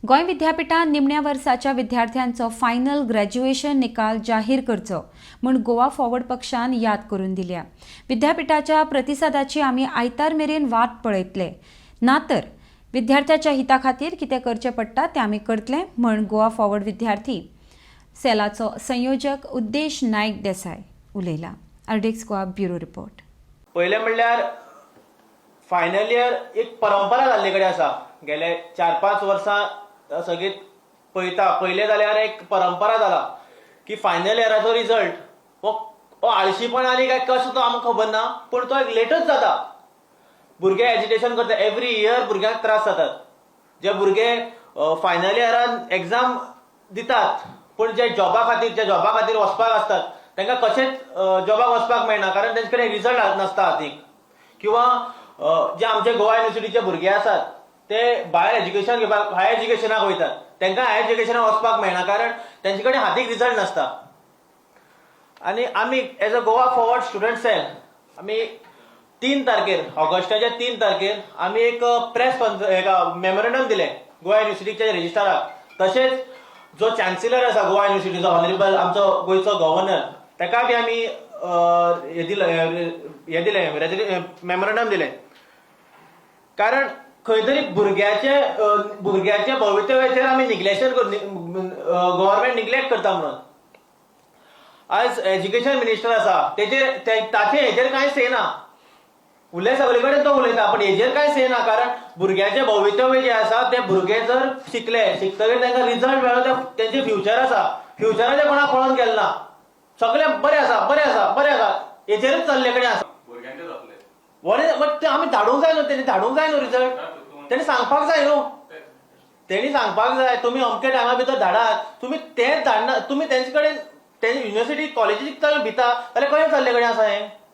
गोंय विद्यापीठात निमण्या वर्साच्या विद्यार्थ्यांचो फायनल ग्रॅज्युएशन निकाल जाहीर करचो म्हूण गोवा फॉरवर्ड पक्षान याद करून दिल्या। विद्यापीठाच्या प्रतिसादाची आमी आयतार मेरेन वाट पळयतले, ना तर विद्यार्थ्याच्या हिता खातीर कितें करचें पडटा तें आमी करतले म्हूण गोवा फॉरवर्ड विद्यार्थी सेलाचो संयोजक उद्देश नायक देसाय उलयला। अर्डेक्स गोवा ब्युरो रिपोर्ट। पहिले म्हणल्यार फायनल इयर एक परंपरा जाल्ले कडेन आसा। गेले 4-5 वर्सां सगळीं पळयले जाल्यार एक परंपरा जाला की फायनल इयराचो रिजल्ट हो आळशीपण आनी काय कशें तो आमकां खबर ना, पूण तो एक लेटच जाता। भुरगे एजिटेशन करता, एवरी इयर भुरग्यांक त्रास जातात। जे भुरगे फायनल इयरान एग्जाम दितात पूण जे जॉबा खातीर वचपाक आसतात तांकां कशेंच जॉबाक वचपाक मेळना, कारण तांचे कडेन रिजल्ट नासता हातीक। किंवा जे आमचे गोवा युनिवर्सिटीचे भुरगे आसात ते भायर एज्युकेशन घेवपाक हायर एज्युकेशनाक वयतात, तांकां हायर एज्युकेशनाक वचपाक मेळना कारण तांचे कडेन हातीक रिजल्ट नासता। आनी आमी as a Goa forward student cell आमी 3 तारखेर ऑगस्टाच्या 3 तारखेर आमी एक प्रेस मेमोरंडम दिले गोवा युनिवर्सिटीच्या रेजिस्ट्राराक। तशेंच जो चान्सेलर आसा गोवा युनिवर्सिटीचो ऑनरेबल आमचो गोंयचो गव्हर्नर, ताका बी आमी मेमोरंडम दिले। कारण खंय तरी भुरग्याचे भवितव्याचेर आमी गव्हर्नमेंट निग्लेक्ट करता म्हणून। आज एज्युकेशन मिनिस्टर आसा ताचे हेजेर कांय से ना, उरले सगळे कडेन तो उलयता पण हेजेर कांय से ना, कारण भुरग्याचे भवितव्य जे आसा ते भुरगे जर शिकतकीर तांकां रिजल्ट मेळ्ळो तेंचे फ्युचर आसा, फ्युचराचे कोणाक कळोन गेलें ना। सगळे बरें आसा हेजेरच चल्ले कडेन आसा। ते आमी धाडूंक जाय न्हू, तेणी धाडूंक जाय न्हू रिजल्ट, तेणी सांगपाक जाय न्हू, तेणी सांगपाक जाय तुमी अमके टायमा भितर धाडात। तुमी तेंच धाडना, तुमी तेंचे कडेन युनिवर्सिटी कॉलेजीक भिता जाल्यार कशें चल्ले कडेन आसा हें?